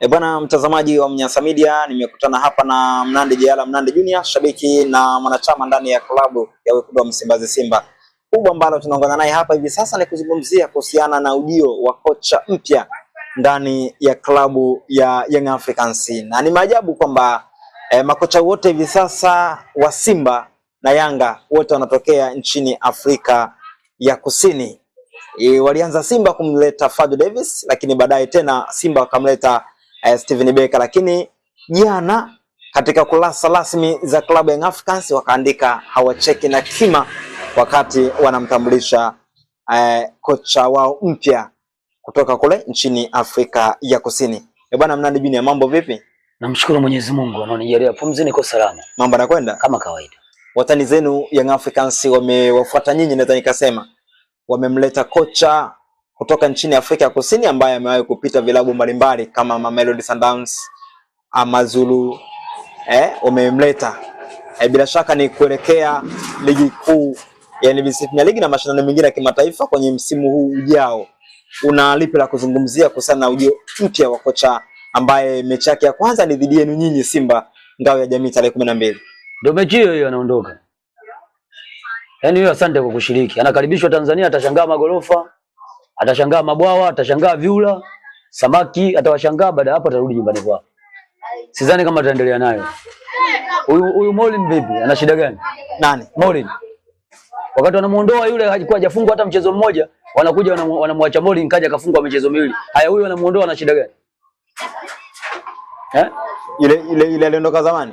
Bwana mtazamaji wa Mnyasa Media, nimekutana hapa na Mnandi Jayala Mnandi Junior, shabiki na mwanachama ndani ya klabu ya Wekundu wa Msimbazi Simba. Kubwa ambalo tunaongana naye hapa hivi sasa ni kuzungumzia kuhusiana na ujio wa kocha mpya ndani ya klabu ya Young Africans. Na ni maajabu kwamba makocha wote hivi sasa wa Simba na Yanga wote wanatokea nchini Afrika ya Kusini. Walianza Simba kumleta Fadlu Davis, lakini baadaye tena Simba wakamleta Steven Becker, lakini jana katika kurasa rasmi za klabu ya Young Africans wakaandika hawacheki na kima wakati wanamtambulisha kocha wao mpya kutoka kule nchini Afrika ya Kusini. Bwana Mnandi Junior, mambo vipi? Namshukuru Mwenyezi Mungu ananijalia pumzi, niko salama. Mambo yanakwenda kama kawaida. Watani zenu Young Africans wamewafuata nyinyi, naweza nikasema wamemleta kocha kutoka nchini Afrika ya Kusini ambaye amewahi kupita vilabu mbalimbali kama Mamelodi Sundowns, Amazulu. Wamemleta bila shaka ni kuelekea ligi kuu ya NBC Premier League na mashindano mengine ya kimataifa kwenye msimu huu ujao. Una lipi la kuzungumzia kuhusiana na ujio mpya wa kocha ambaye mechi yake ya kwanza ni dhidi yenu nyinyi Simba Ngao ya Jamii tarehe 12? Ndio mechi hiyo anaondoka. Yaani hiyo, asante kwa kushiriki. Anakaribishwa Tanzania, atashangaa magorofa, atashangaa mabwawa, atashangaa viula, samaki, atawashangaa. Baada hapo atarudi nyumbani kwao. Sidhani kama ataendelea nayo. Huyu Molin vipi? Ana shida gani? Nani? Molin. Wakati wanamuondoa yule alikuwa hajafungwa hata mchezo mmoja, wanakuja wanamwacha Molin kaja kafungwa michezo miwili. Haya, huyu wanamuondoa, ana shida gani? Ile aliondoka zamani?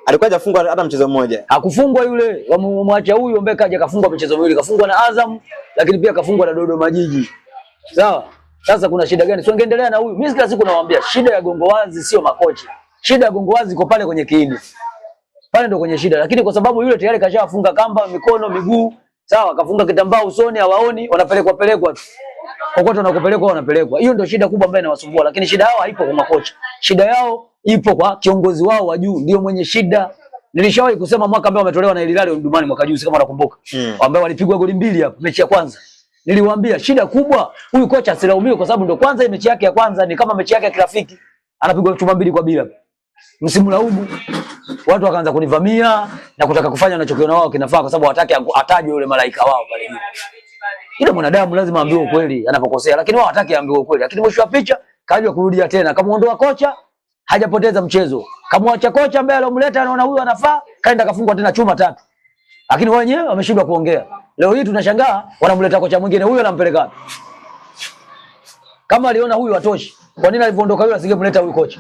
Alikuwa hajafungwa hata mchezo mmoja. Hakufungwa yule, wamwacha huyu ambaye kaja kafungwa michezo miwili. Kafungwa na Azam, lakini pia kafungwa na Dodoma Jiji. Sawa? Sasa kuna shida gani? Siongeendelea na huyu. Mimi kila siku nawaambia shida ya gongo wazi sio makocha. Shida ya gongo wazi iko pale kwenye kiini. Pale ndo kwenye shida. Lakini kwa sababu yule tayari kashafunga kamba, mikono, miguu, sawa, kafunga kitambaa usoni, hawaoni, wanapelekwa tu. Kokote wanakopelekwa wanapelekwa. Hiyo ndio shida kubwa ambayo inawasumbua, lakini shida yao haipo kwa makocha. Shida yao ipo kwa kiongozi wao wa juu, ndio mwenye shida. Nilishawahi kusema mwaka ambao wametolewa na Hilali Omdurman mwaka juzi kama unakumbuka. Ambao walipigwa goli 2 hapo mechi ya kwanza. Niliwaambia shida kubwa huyu kocha asilaumiwe kwa sababu ndio kwanza mechi yake ya kwanza, ni kama mechi yake ya kirafiki. Anapigwa chuma 2 kwa bila. Msimlaumu. Watu wakaanza kunivamia na kutaka kufanya wanachokiona wao kinafaa kwa sababu hawataki atajwe yule malaika wao pale juu. Ila mwanadamu lazima aambiwe ukweli anapokosea, lakini wao hataki aambiwe ukweli. Lakini mwisho wa picha kaja kurudia tena, kamuondoa kocha, hajapoteza mchezo. Kamwacha kocha ambaye alomleta anaona huyu anafaa, kaenda kafungwa tena chuma 3. Lakini wao wenyewe wameshindwa kuongea. Leo hii tunashangaa wanamleta kocha mwingine, huyu anampeleka wapi? Kama aliona huyu atoshi, kwa nini alivyoondoka yule asingemleta huyu kocha?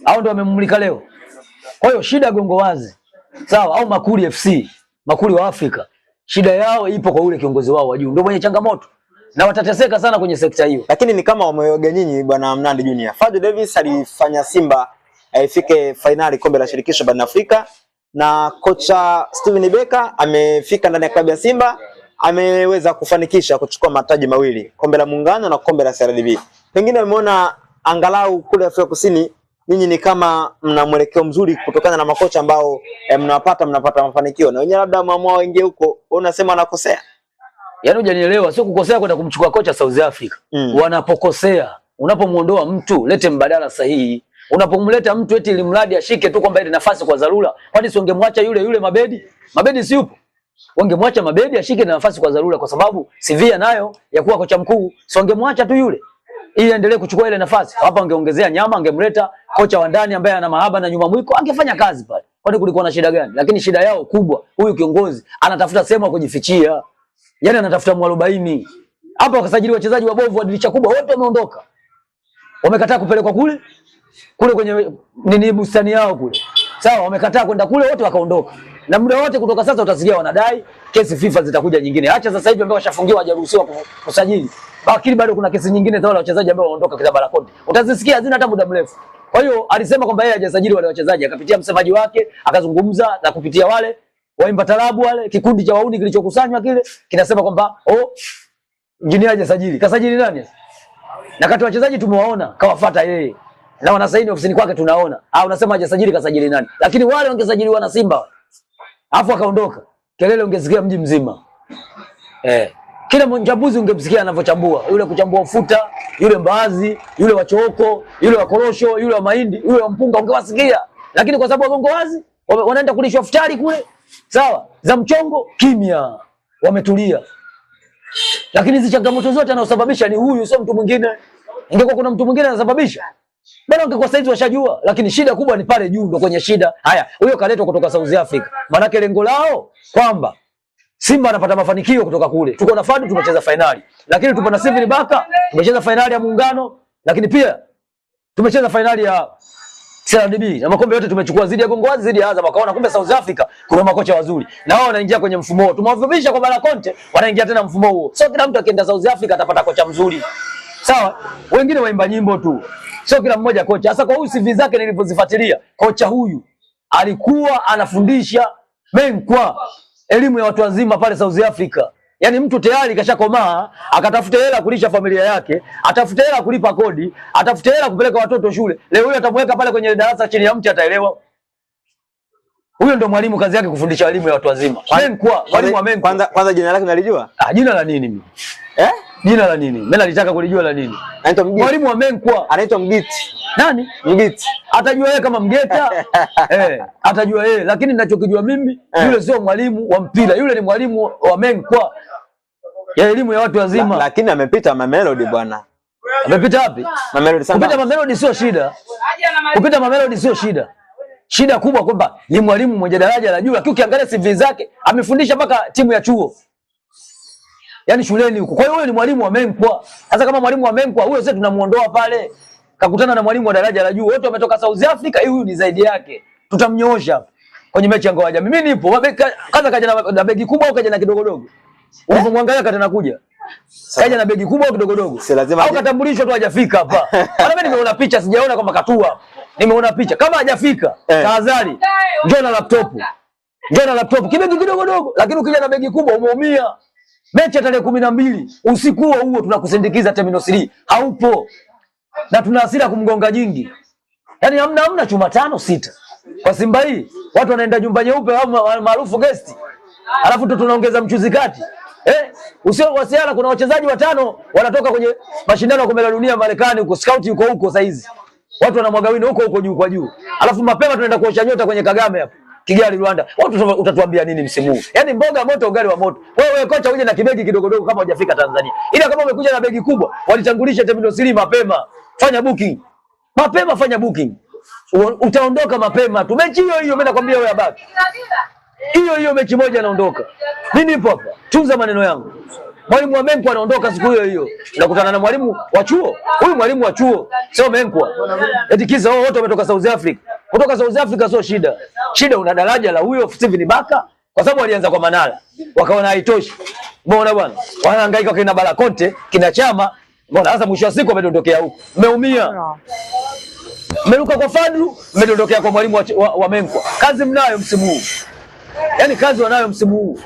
Hao ndio wamemmulika leo. Kwa hiyo shida gongo wazi. Sawa, au Makuli FC, Makuli wa Afrika. Shida yao ipo kwa ule kiongozi wao wa juu. Ndio mwenye changamoto. Na watateseka sana kwenye sekta hiyo. Lakini ni kama wameoga nyinyi bwana Mnandi Junior. Fadlu Davis alifanya Simba ifike finali kombe la shirikisho barani Afrika, na kocha Steven Becker amefika ndani ya klabu ya Simba, ameweza kufanikisha kuchukua mataji mawili, kombe la Muungano na kombe la CRDB. Pengine umeona angalau kule Afrika Kusini nyinyi ni kama mna mwelekeo mzuri kutokana na makocha ambao mnapata mafanikio, na wenyewe labda mama waingie huko, unasema anakosea. Yaani hujanielewa, sio kukosea kwenda kumchukua kocha South Africa. Wanapokosea, unapomuondoa mtu lete mbadala sahihi. Unapomleta mtu eti ili mradi ashike tu kwamba ile nafasi kwa dharura, kwani si ungemwacha yule Mabedi? Mabedi si yupo? Wangemwacha Mabedi ashike nafasi kwa dharura kwa sababu CV nayo ya kuwa kocha mkuu. Si ungemwacha tu yule ili aendelee kuchukua ile nafasi. Hapa angeongezea nyama, angemleta kocha wa ndani ambaye ana mahaba na nyuma mwiko, angefanya kazi pale. Kwani kulikuwa na shida gani? Lakini shida yao kubwa, huyu kiongozi anatafuta sehemu ya kujifichia. Yaani anatafuta mwarobaini. Hapa wakasajili wachezaji wabovu wa dirisha kubwa, wote wameondoka. Wamekataa kupelekwa kule kwenye nini bustani yao kule. Sawa, wamekataa kwenda kule, wote wakaondoka. Na muda wote kutoka sasa utasikia wanadai kesi FIFA zitakuja nyingine. Acha sasa hivi ambao washafungiwa hajaruhusiwa kusajili. Lakini bado kuna kesi nyingine za wale wachezaji ambao waondoka Kizabala Konde. Utazisikia hazina hata muda mrefu. Kwa hiyo alisema kwamba yeye hajasajili wale wachezaji, akapitia msemaji wake, akazungumza na kupitia wale waimba tarabu wale, kikundi cha wauni kilichokusanywa kile, kinasema kwamba Engineer hajasajili. Kasajili nani? Na kati wachezaji tumewaona, kawafuata yeye. Na wanasaini ofisini kwake tunaona. Unasema hajasajili, kasajili nani? Lakini wale wangesajiliwa na Simba. Alafu akaondoka. Kelele ungesikia mji mzima. Kila mchambuzi ungemsikia anavyochambua. Yule kuchambua ufuta, yule mbaazi, yule wa chooko, yule wa korosho, yule wa mahindi, yule wa mpunga ungewasikia. Lakini kwa sababu wagongo wazi, wanaenda kulishwa futari kule. Sawa? Za mchongo kimya. Wametulia. Lakini hizi changamoto zote anazosababisha ni huyu, sio mtu mwingine. Ingekuwa kuna mtu mwingine anasababisha, bado ungekuwa saizi washajua. Lakini shida kubwa ni pale juu, ndo kwenye shida. Haya, huyo kaletwa kutoka South Africa. Maana lengo lao kwamba Simba anapata mafanikio kutoka kule. Tuko na Fadu, tumecheza finali. Lakini tupo na Steven Baka, tumecheza finali ya Muungano, lakini pia tumecheza finali ya CRDB. Na makombe yote tumechukua zidi ya Gongo Wazi, zidi ya Azam. Wakaona kumbe South Africa kuna makocha wazuri. Na wao wanaingia kwenye mfumo huo. Tumewavumisha kwa Bala Conte, wanaingia tena mfumo huo. Sio kila mtu akienda South Africa atapata kocha mzuri. Sawa? Wengine waimba nyimbo tu. Sio kila mmoja kocha. Sasa kwa huyu CV zake nilipozifuatilia, kocha huyu alikuwa anafundisha Menkwa elimu ya watu wazima pale South Africa. Yaani mtu tayari kashakomaa, akatafuta hela kulisha familia yake, atafuta hela kulipa kodi, atafuta hela kupeleka watoto shule. Leo huyo atamweka pale kwenye darasa chini ya mti ataelewa? Huyo ndo mwalimu, kazi yake kufundisha elimu ya watu wazima. Menkwa, mwalimu wa Menkwa. Kwanza jina lake unalijua? Jina la nini mimi? Jina la nini? Mimi nalitaka kulijua la nini. Anaitwa Mgiti. Mwalimu wa Menkwa Anaitwa Mgiti. Nani? Mgiti. Atajua yeye kama Mgeta. Atajua yeye, lakini ninachokijua mimi, yule sio mwalimu wa mpira, yule ni mwalimu wa Menkwa. Ya elimu ya watu wazima. Lakini amepita Mamelodi bwana. Amepita wapi? Mamelodi sana. Kupita Mamelodi sio shida. Kupita Mamelodi sio shida. Shida kubwa kwamba ni mwalimu mwenye daraja la juu, lakini ukiangalia CV zake amefundisha mpaka timu ya chuo. Yaani shuleni huko. Kwa hiyo huyo ni mwalimu wa Menkwa. Sasa kama mwalimu wa Menkwa huyo sasa tunamuondoa pale. Kakutana na mwalimu wa daraja la juu. Wote wametoka South Africa, huyu ni zaidi yake. Tutamnyoosha kwenye mechi ya Ngao ya Jamii. Mimi nipo. Kaza kaja na begi kubwa au kaja na kidogodogo? Unapomwangalia kata nakuja. Kaja na begi kubwa au kidogodogo? Si lazima au katambulisho tu hajafika hapa. Maana mimi nimeona picha, sijaona kwamba katua. Nimeona picha. Kama hajafika, tahadhari. Njoo na laptop. Njoo na laptop. Kibegi kidogodogo, lakini ukija na begi kubwa umeumia. Mechi ya tarehe 12 usiku huo tunakusindikiza Terminal 3. Haupo. Na tuna hasira kumgonga nyingi. Yaani hamna chuma 5-6. Kwa Simba hii watu wanaenda nyumba nyeupe au maarufu guest. Alafu tunaongeza mchuzi kati. Usio wasiala, kuna wachezaji 5 wanatoka kwenye mashindano ya kombe la dunia Marekani huko, scout yuko huko saizi. Watu wanamwaga wino huko juu kwa juu. Alafu mapema tunaenda kuosha nyota kwenye Kagame hapo. Kigali Rwanda. Watu utatuambia nini msimu huu? Yaani mboga moto ugali wa moto. Wewe kocha uje na kibegi kidogodogo kama hujafika Tanzania. Ila kama umekuja na begi kubwa, walitangulisha Terminal 3 mapema. Fanya booking. Mapema fanya booking. Utaondoka mapema tu. Mechi hiyo mimi nakwambia wewe abaki. Hiyo mechi moja anaondoka. Mimi nipo hapa. Tunza maneno yangu. Mwalimu wa Menkwa anaondoka siku hiyo. Nakutana na mwalimu wa chuo. Huyu mwalimu wa chuo sio Menkwa. Eti kisa wote wametoka South Africa. Kutoka South Africa sio shida. Shida una daraja la huyo Steven Baka, kwa sababu alianza kwa Manala. Wakaona haitoshi. Mbona bwana? Wanahangaika kina Bala Conte, kina Chama. Mbona sasa mwisho wa siku wamedondokea huko. Mmeumia. Mmeruka kwa Fadlu, mmedondokea kwa mwalimu wa Menkwa. Kazi mnayo msimu huu. Yaani kazi wanayo msimu huu.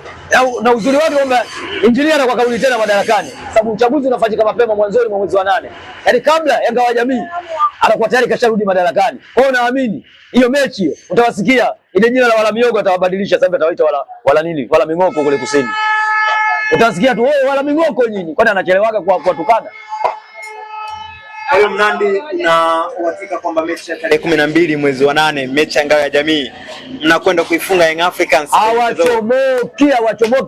Na uzuri wake kwamba injinia anakuwa kauli tena madarakani. Sababu uchaguzi unafanyika mapema mwanzoni mwa mwezi wa 8. Yaani kabla ya Ngao ya Jamii anakuwa tayari kasharudi madarakani. Kwa hiyo naamini hiyo mechi utawasikia ile jina la wala miogo atawabadilisha, sasa atawaita wala nini? Wala mingoko kule kusini. Utasikia tu wewe wala mingoko nyinyi. Kwani anachelewaga kwa tukana. Kwa hiyo Mnandi, na uhakika kwamba mechi ya tarehe 12 mwezi wa 8, mechi ya Ngao ya Jamii mnakwenda kuifunga Young Africans? Hawachomoki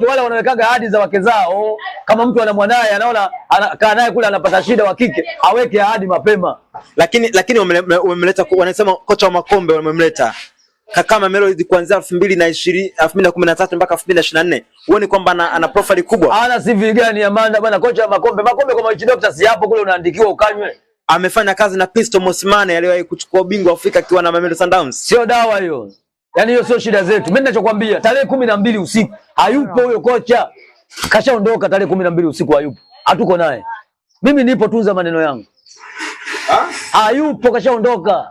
wale wanawekaga ahadi za wake zao. Kama mtu ana mwanae anaona kaa naye kule anapata shida wa kike, aweke ahadi mapema. Lakini wamemleta, wanasema kocha wa makombe wamemleta kama Melody kuanzia 2013 mpaka 2024. Uone kwamba ana profile kubwa. Ana CV gani Amanda bwana, kocha wa makombe kwa Machi Doctor si hapo kule unaandikiwa ukanywe. Amefanya kazi na Pisto Mosimane aliyewahi kuchukua ubingwa Afrika akiwa na Mamelodi Sundowns. Sio dawa hiyo. Yaani hiyo sio shida zetu. Mimi ninachokwambia tarehe 12 usiku hayupo huyo kocha. Kashaondoka tarehe 12 usiku hayupo. Hatuko naye. Mimi nipo, tunza maneno yangu. Hayupo, kashaondoka.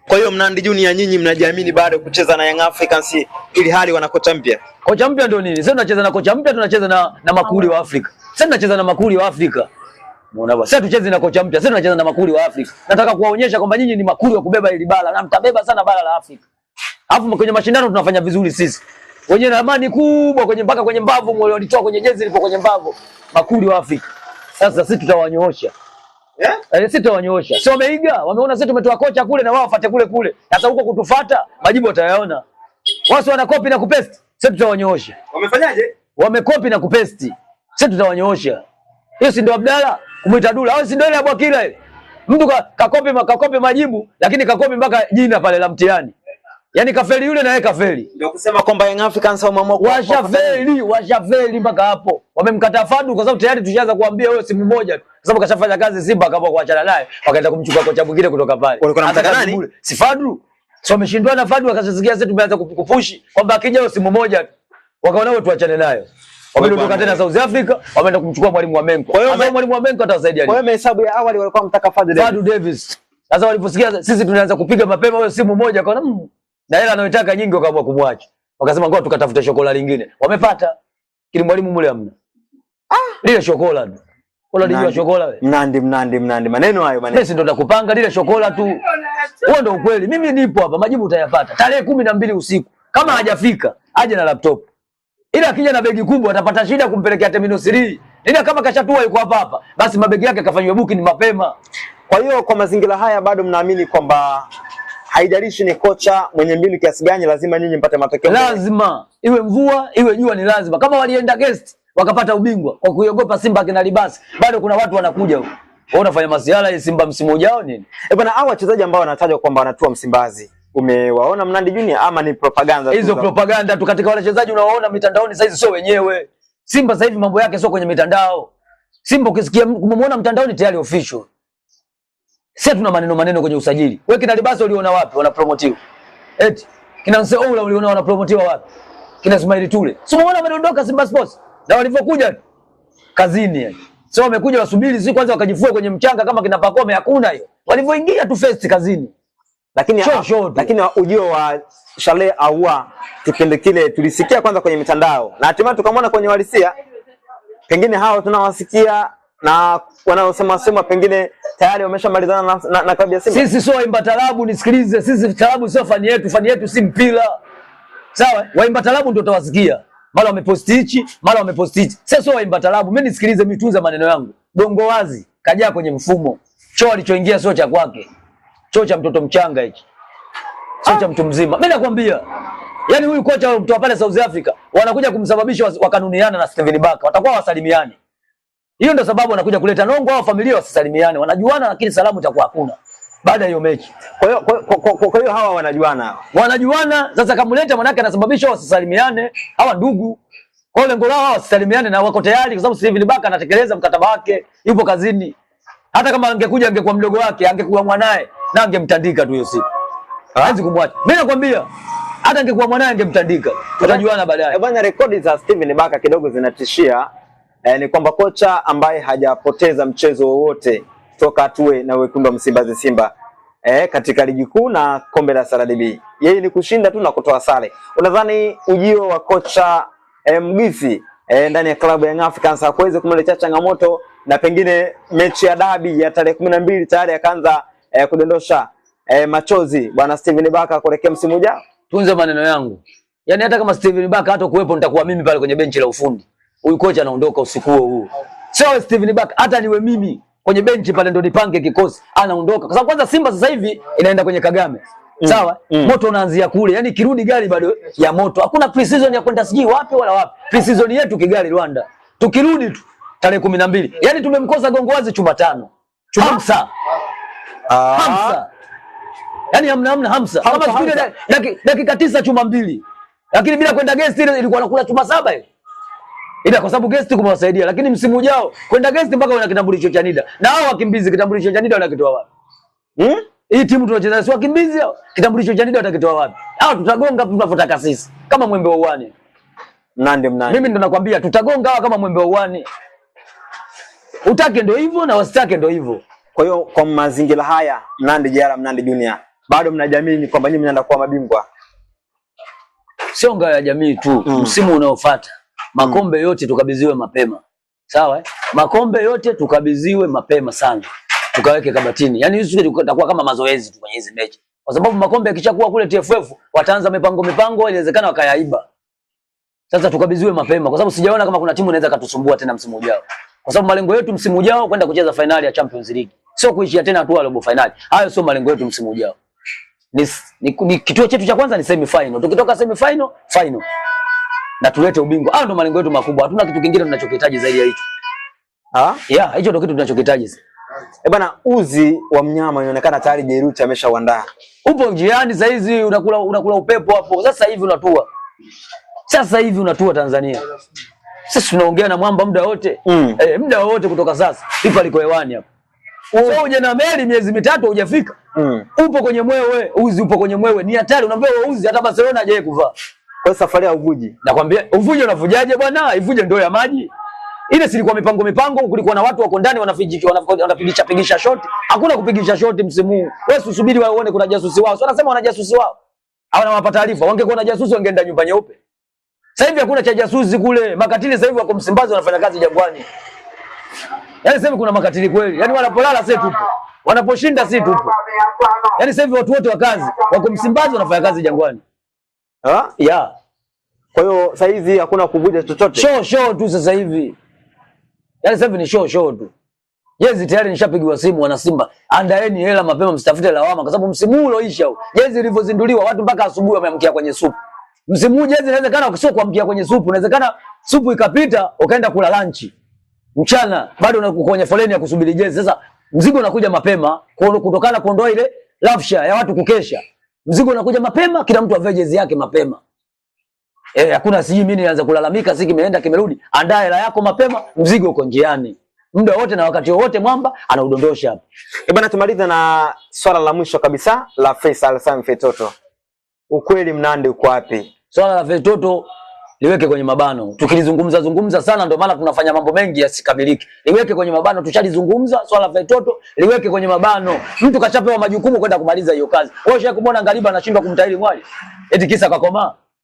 Kwa hiyo Mnandi Junior, nyinyi mnajiamini bado kucheza na Young Africans ili hali wana kocha mpya? Kocha mpya ndio nini? Sasa tunacheza na kocha mpya, tunacheza na makuli wa Afrika. Sasa tunacheza na makuli wa Afrika. Unaona bwana? Sasa tucheze na kocha mpya, sasa tunacheza na makuli wa Afrika. Nataka kuwaonyesha kwamba nyinyi ni makuli wa kubeba hili bara na mtabeba sana bara la Afrika. Alafu kwenye mashindano tunafanya vizuri sisi. Wenye ramani kubwa kwenye mpaka kwenye mbavu walitoa kwenye jezi lipo kwenye mbavu. Makuli wa Afrika. Sasa sisi tutawanyoosha. Sisi tutawanyoosha. Sio wameiga, wameona sisi tumetoa kocha kule na wao wafuate kule kule. Sasa huko kutufuata, majibu watayaona. Wao wana copy na kupesti. Sisi tutawanyoosha. Wamefanyaje? Wamekopi na kupesti. Sisi tutawanyoosha. Hiyo si ndio Abdalla kumuita Dula au si ndio ile ya Bwakila ile? Mtu kakopi majibu lakini kakopi mpaka jina pale la mtihani. Yaani kafeli yule na yeye kafeli. Ndio kusema kwamba Young Africans wameamua washafeli mpaka hapo. Wamemkataa Fadu kwa sababu tayari tushaanza kuambia wewe simu moja tu. Kwa sababu kashafanya kazi Simba akaamua kuachana naye, wakaenda kumchukua kocha mwingine kutoka pale. Walikuwa wanamtaka nani? Si Fadu. So wameshindwa na Fadu akashasikia sisi tumeanza kupushi kwamba akija wewe simu moja tu. Wakaona wewe tuachane nayo. Wameondoka tena South Africa, wameenda kumchukua mwalimu wa Menko. Kwa hiyo mwalimu wa Menko atawasaidia nini? Kwa hiyo hesabu ya awali walikuwa wanamtaka Fadu Davis. Sasa waliposikia sisi tunaanza kupiga mapema wewe simu moja kwa na hela anayotaka nyingi wakaamua kumwacha. Wakasema ngoja tukatafute shokola lingine. Wamepata. Kile mwalimu mule hamna. Lile shokola tu. Kola dijua shokola wewe. Mnandi. Maneno hayo maneno. Sisi ndo nakupanga lile shokola tu. Huo ndo ukweli. Mimi nipo hapa, majibu utayapata. Tarehe 12 usiku. Kama hajafika, aje na laptop. Ila akija na begi kubwa atapata shida kumpelekea Terminal 3. Ila kama kashatua yuko hapa, basi mabegi yake kafanywa booking mapema. Kwa hiyo kwa mazingira haya bado mnaamini kwamba haijalishi ni kocha mwenye mbinu kiasi gani, lazima nyinyi mpate matokeo? Lazima. Iwe mvua, iwe jua ni lazima. Kama walienda guest, wakapata ubingwa kwa kuiogopa Simba kina Libasi, bado kuna watu wanakuja huko. Wao unafanya masiala ya Simba msimu ujao nini? Bwana, hao wachezaji ambao wanatajwa kwamba wanatua Msimbazi, umewaona Mnandi Junior ama ni propaganda tu? Hizo propaganda tu. Katika wale wachezaji unaoona mitandaoni sasa hizi sio wenyewe. Simba sasa hivi mambo yake sio kwenye mitandao. Simba ukisikia kummuona mtandaoni tayari official. Sisi tuna maneno kwenye usajili. Wewe kina Libasi uliona wapi wanapromotiwa? Eti kina Nseola uliona wanapromotiwa wapi? Kina Ismail Tule. Si umeona wameondoka Simba Sports? Na walivyokuja kazini yani. Sio wamekuja wasubiri si kwanza wakajifua kwenye mchanga kama kina Pakome, hakuna hiyo. Walivyoingia tu first kazini. Lakini ujio wa Shale Awa kipindi kile tulisikia kwanza kwenye mitandao na hatimaye tukamwona kwenye walisia. Pengine hao tunawasikia na wanaosema pengine tayari wameshamalizana na klabu ya Simba. Sisi sio waimba talabu, nisikilize. Sisi talabu sio fani yetu si mpira. Sawa? Waimba talabu ndio utawasikia. Mara wameposti hichi, mara wameposti hichi. Sasa sio waimba talabu. Mimi nisikilize, mimi tunza maneno yangu. Bongo wazi, kaja kwenye mfumo. Choo alichoingia sio cha kwake. Choo cha mtoto mchanga hichi. Sio cha mtu mzima. Mimi nakwambia. Yaani huyu kocha mtu pale South Africa wanakuja kumsababisha wakanuniana na Steven Baka. Watakuwa wasalimiane. Hiyo ndio sababu wanakuja kuleta nongo au familia wasisalimiane. Wanajuana lakini salamu itakuwa hakuna baada ya hiyo mechi. Kwa hiyo hawa wanajuana. Wanajuana, sasa kamuleta manake anasababisha wasisalimiane, hawa ndugu. Kwa lengo lao hawa wasisalimiane na wako tayari kwa sababu Steven Baka anatekeleza mkataba wake, yupo kazini. Hata kama angekuja angekuwa mdogo wake, angekuwa mwanae na angemtandika tu hiyo siku. Hawezi kumwacha. Mimi nakwambia hata angekuwa mwanae angemtandika. Tutajuana baadaye. Bwana, rekodi za Steven Baka kidogo zinatishia. Ni kwamba kocha ambaye hajapoteza mchezo wowote toka atue na wekundu wa Msimbazi Simba katika ligi kuu na kombe la CRDB. Yeye ni kushinda tu na kutoa sare. Unadhani ujio wa kocha Mgisi ndani ya klabu ya Young Africans hakuweza kumletea changamoto na pengine mechi ya dabi ya tarehe 12 tayari akaanza kudondosha machozi bwana Steven Baka kuelekea msimu ujao? Tunze maneno yangu. Yaani hata kama Steven Baka hata kuwepo nitakuwa mimi pale kwenye benchi la ufundi. Huyu kocha anaondoka usiku huo. Sio Steven Baka, hata niwe mimi kwenye benchi pale ndo nipange kikosi, anaondoka. Kwa sababu kwanza Simba sasa hivi inaenda kwenye Kagame. Sawa? Moto unaanzia kule. Yaani kirudi gari bado ya moto. Hakuna pre-season ya kwenda siji wapi wala wapi. Pre-season yetu Kigali Rwanda. Tukirudi tu tarehe 12. Yaani tumemkosa Gongo Wazi chuma 5. Chuma Hamsa. Hamsa. Yaani hamna Hamsa. Kama siku dakika 9 chuma 2. Lakini bila kwenda guest ile ilikuwa nakula chuma 7 ile. Ila kwa sababu guest kumewasaidia, lakini msimu ujao kwenda guest mpaka wana kitambulisho cha NIDA. Na hao wakimbizi kitambulisho cha NIDA wanakitoa wapi? Hii timu tunacheza si wakimbizi hao. Kitambulisho cha NIDA watakitoa wapi? Hao tutagonga tunavyotaka sisi. Kama mwembe wa uani. Mnandi. Mimi ndo nakwambia tutagonga hawa kama mwembe wa uani. Utake ndio hivyo na wasitake ndio hivyo. Kwa hiyo kwa mazingira haya Mnandi Jara, Mnandi Junior, bado mnajamini kwamba nyinyi mnaenda kuwa mabingwa? Sio ngao ya jamii tu. Msimu unaofuata makombe yote tukabidhiwe mapema. Sawa Makombe yote tukabidhiwe mapema sana. Tukaweke kabatini. Yaani hizo tutakuwa kama mazoezi tu kwenye hizo mechi. Kwa sababu makombe yakishakuwa kule TFF wataanza mipango inawezekana wakayaiba. Sasa tukabidhiwe mapema kwa sababu sijaona kama kuna timu inaweza katusumbua tena msimu ujao. Kwa sababu malengo yetu msimu ujao kwenda kucheza finali ya Champions League. Sio kuishia tena hatua ya robo finali. Hayo sio malengo yetu msimu ujao. Ni kituo chetu cha kwanza ni semi final. Tukitoka semi final, final. Na tulete ubingwa. Hayo ndio malengo yetu makubwa. Hatuna kitu kingine tunachokihitaji zaidi ya hicho. Yeah, hicho ndio kitu tunachokihitaji. Bana, uzi wa mnyama inaonekana tayari Jairuti ameshauandaa. Upo njiani sasa hizi unakula upepo hapo. Sasa hivi unatua. Sasa hivi unatua Tanzania. Sasa tunaongea na mwamba muda wote. Muda wote kutoka sasa. FIFA liko hewani hapo. Wewe uje na meli miezi mitatu hujafika. Upo kwenye mwewe, uzi upo kwenye mwewe. Ni hatari unaambiwa uzi hata Barcelona hajaye kuvaa. Kwa safari ya uvuji. Nakwambia uvuji unavujaje bwana? Ivuje ndoo ya maji. Ile si ilikuwa mipango kulikuwa na watu wako ndani wanapigisha shot. Hakuna kupigisha shot msimu huu. Wewe usubiri waone kuna jasusi wao. Sio wanasema wana jasusi wao. Hawana mapata taarifa. Wangekuwa na jasusi wangeenda nyumba nyeupe. Sasa hivi hakuna cha jasusi kule. Makatili sasa hivi wako Msimbazi wanafanya kazi Jangwani. Yaani sasa hivi kuna makatili kweli. Yaani wanapolala sisi tupo. Wanaposhinda sisi tupo. Yaani sasa hivi watu wote wa kazi wako Msimbazi wanafanya kazi Jangwani. Yeah. Kwa hiyo sasa hivi hakuna kuvuja chochote. Show tu sasa hivi. Yaani sasa hivi ni show tu. Jezi tayari nishapigiwa simu wana Simba. Andaeni hela mapema msitafute lawama kwa sababu msimu huu uloisha huu. Jezi ilivyozinduliwa watu mpaka asubuhi wameamkia kwenye supu. Msimu huu jezi inawezekana ukisio kuamkia kwenye supu, inawezekana supu ikapita ukaenda kula lunch. Mchana bado unakuwa kwenye foleni ya kusubiri jezi. Sasa mzigo unakuja mapema kutokana kuondoa ile rafsha ya watu kukesha. Mzigo unakuja mapema, kila mtu avae jezi yake mapema. Hakuna siji mimi nianza kulalamika siki kimeenda kimerudi. Andaa hela yako mapema, mzigo uko njiani. Muda wote na wakati wote mwamba anaudondosha hapo. Bana, tumaliza na swala la mwisho kabisa la Faisal Salum Feitoto. Ukweli Mnandi uko wapi? Swala la Feitoto liweke kwenye mabano. Tukilizungumza sana ndio maana tunafanya mambo mengi yasikamiliki. Liweke kwenye mabano, tushalizungumza swala la Feitoto, liweke kwenye mabano. Mtu kachapewa majukumu kwenda kumaliza hiyo kazi. Wewe ushakumwona Ngaliba anashindwa kumtahiri mwali? Eti kisa kakoma.